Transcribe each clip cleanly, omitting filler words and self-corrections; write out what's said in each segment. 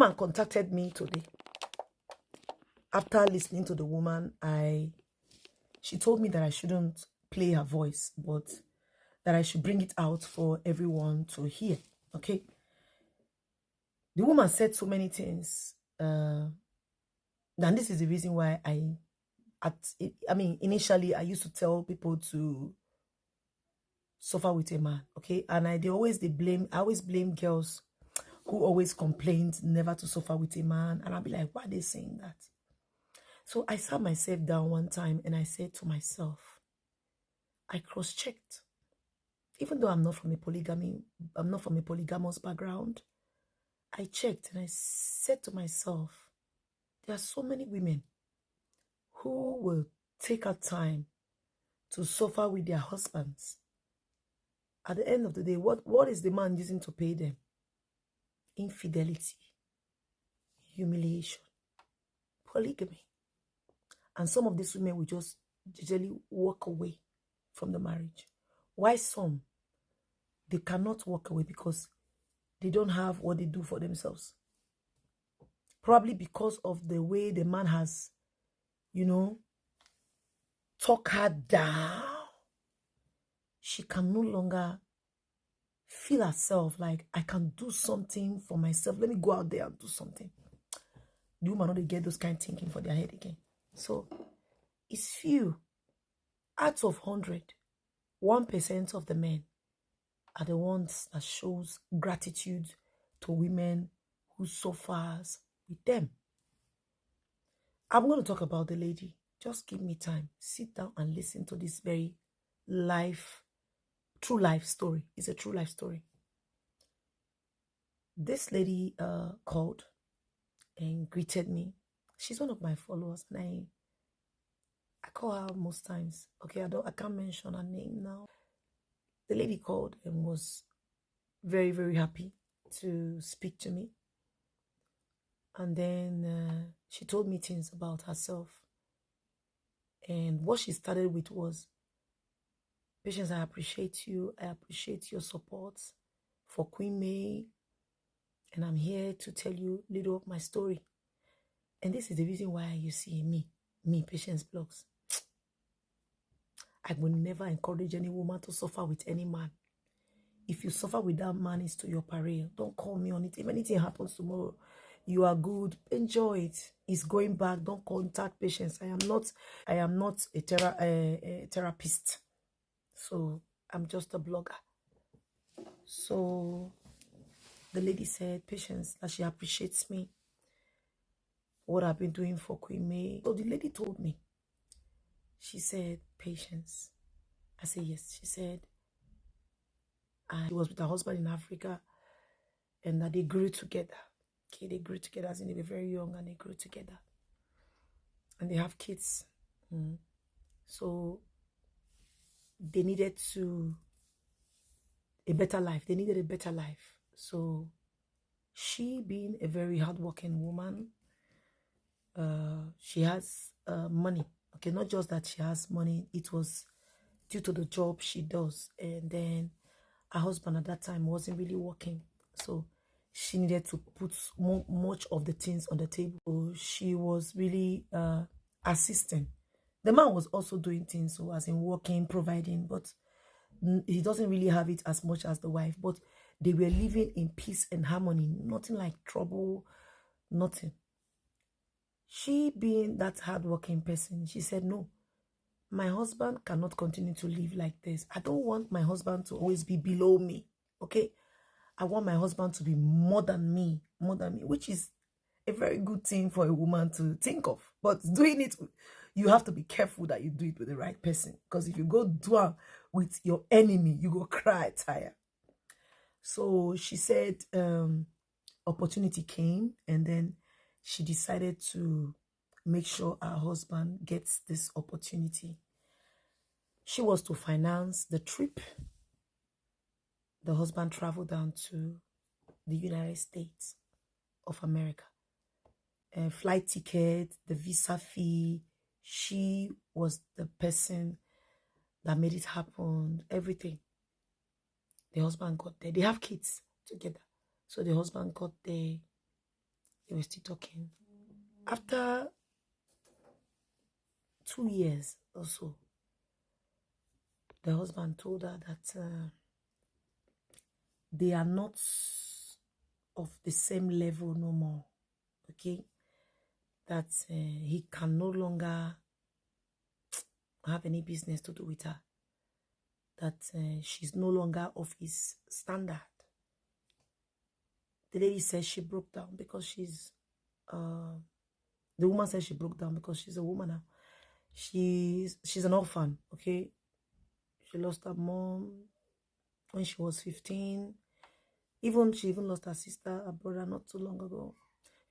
woman contacted me today. After listening to the woman, she told me that I shouldn't play her voice, but that I should bring it out for everyone to hear. Okay. The woman said so many things. And this is the reason why initially I used to tell people to suffer with a man. Okay. And I always blame girls who always complained never to suffer with a man. And I'll be like, why are they saying that? So I sat myself down one time and I said to myself, I cross-checked. Even though I'm not from a polygamous background, I checked and I said to myself, there are so many women who will take out time to suffer with their husbands. At the end of the day, what is the man using to pay them? Infidelity, humiliation, polygamy. And some of these women will just usually walk away from the marriage. Why some? They cannot walk away because they don't have what they do for themselves. Probably because of the way the man has, talk her down. She can no longer feel herself like, I can do something for myself. Let me go out there and do something. The woman not get those kind of thinking for their head again. So it's few. Out of 100, 1% of the men are the ones that shows gratitude to women who suffers with them. I'm going to talk about the lady. Just give me time. Sit down and listen to this very true life story. It's a true life story. This lady called and greeted me. She's one of my followers, and I call her most times. Okay, I can't mention her name now. The lady called and was very, very happy to speak to me. And then she told me things about herself. And what she started with was, Patience, I appreciate you. I appreciate your support for Queen May. And I'm here to tell you a little of my story. And this is the reason why you see me, Patience Blogs. I will never encourage any woman to suffer with any man. If you suffer with that man, it's to your peril. Don't call me on it. If anything happens tomorrow, you are good. Enjoy it. It's going back. Don't contact Patience. I am not a therapist. So I'm just a blogger. So the lady said, Patience, that she appreciates me, what I've been doing for Queen May. So the lady told me, she said, Patience. I said, yes. She said, she was with her husband in Africa and that they grew together. Okay, they grew together as in they were very young and they grew together. And they have kids. So they needed a better life. They needed a better life. So she, being a very hardworking woman, she has money. Okay, not just that she has money. It was due to the job she does. And then her husband at that time wasn't really working. So she needed to put much of the things on the table. So she was really assisting. The man was also doing things, so as in working, providing, but he doesn't really have it as much as the wife. But they were living in peace and harmony. Nothing like trouble, nothing. She, being that hardworking person, she said, no, my husband cannot continue to live like this. I don't want my husband to always be below me, okay? I want my husband to be more than me, which is a very good thing for a woman to think of. But doing it, you have to be careful that you do it with the right person. Because if you go do it with your enemy, you go cry tire. So she said opportunity came, and then she decided to make sure her husband gets this opportunity. She was to finance the trip. The husband traveled down to the United States of America. Flight ticket, the visa fee. She was the person that made it happen, everything. The husband got there. They have kids together. So the husband got there. They were still talking. After 2 years or so, the husband told her that they are not of the same level no more. Okay? That he can no longer have any business to do with her. That she's no longer of his standard. The lady says she broke down because she's the woman says she broke down because she's a woman now. She's an orphan, okay? She lost her mom when she was 15. She even lost her sister, her brother not too long ago.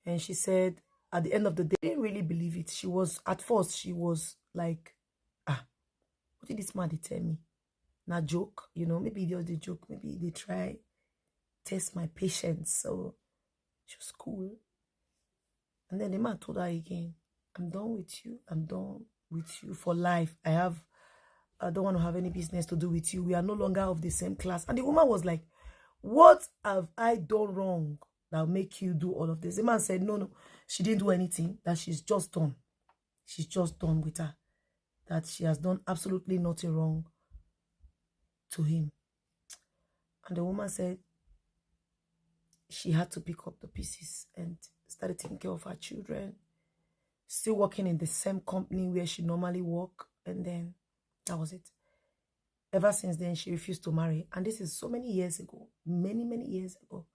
And she said at the end of the day, didn't really believe it. At first, she was like, what did this man tell me? Not joke, you know, maybe they just joke, maybe they try test my patience. So she was cool. And then the man told her again, I'm done with you. I'm done with you for life. I don't want to have any business to do with you. We are no longer of the same class. And the woman was like, what have I done wrong that'll make you do all of this? The man said, no, she didn't do anything, that she's just done. She's just done with her. That she has done absolutely nothing wrong to him. And the woman said she had to pick up the pieces and started taking care of her children, still working in the same company where she normally worked, and then that was it. Ever since then, she refused to marry. And this is so many years ago, many years ago.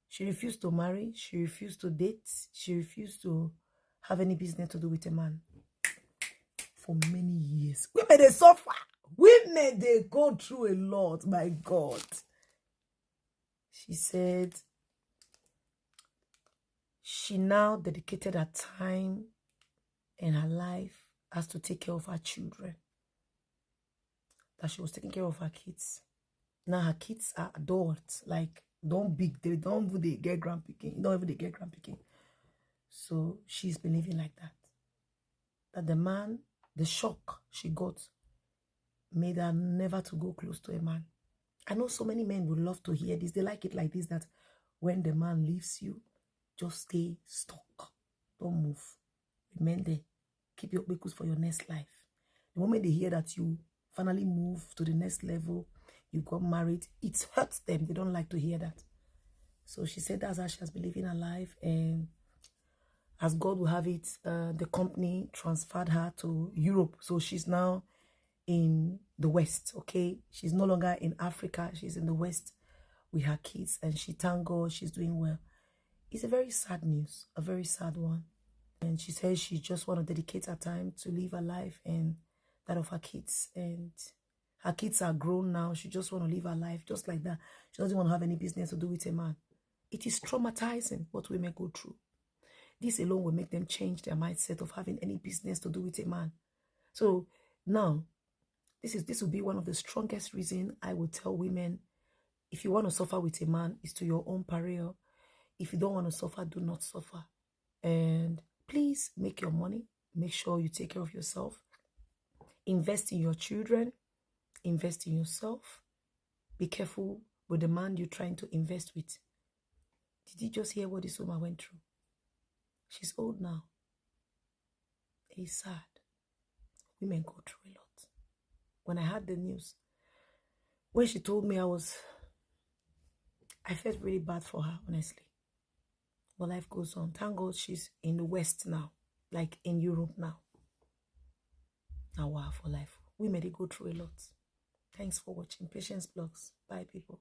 She refused to marry. She refused to date. She refused to have any business to do with a man for many years. Women, they suffer. Women, they go through a lot, my God. She said she now dedicated her time and her life as to take care of her children. That she was taking care of her kids. Now her kids are adults, like they don't even get grandpicking. Don't even get grandpicking. So she's been living like that. That the man, the shock she got, made her never to go close to a man. I know so many men would love to hear this. They like it like this, that when the man leaves you, just stay stuck. Don't move. Remain there. Keep your bakers for your next life. The moment they hear that you finally move to the next level, you got married, it hurts them. They don't like to hear that. So she said that's how she has been living her life. And as God will have it, the company transferred her to Europe. So she's now in the West, okay? She's no longer in Africa. She's in the West with her kids. And she, thank God, she's doing well. It's a very sad news, a very sad one. And she says she just want to dedicate her time to live her life and that of her kids. And her kids are grown now. She just want to live her life just like that. She doesn't want to have any business to do with a man. It is traumatizing what women go through. This alone will make them change their mindset of having any business to do with a man. So now, this will be one of the strongest reasons I will tell women, if you want to suffer with a man, it's to your own peril. If you don't want to suffer, do not suffer. And please make your money. Make sure you take care of yourself. Invest in your children. Invest in yourself. Be careful with the man you're trying to invest with. Did you just hear what this woman went through? She's old now. It's sad. Women go through a lot. When I heard the news, when she told me, I felt really bad for her, honestly. But life goes on. Thank God she's in the West now, like in Europe now. Now, wow, for life. Women, they go through a lot. Thanks for watching Patience Blogs. Bye, people.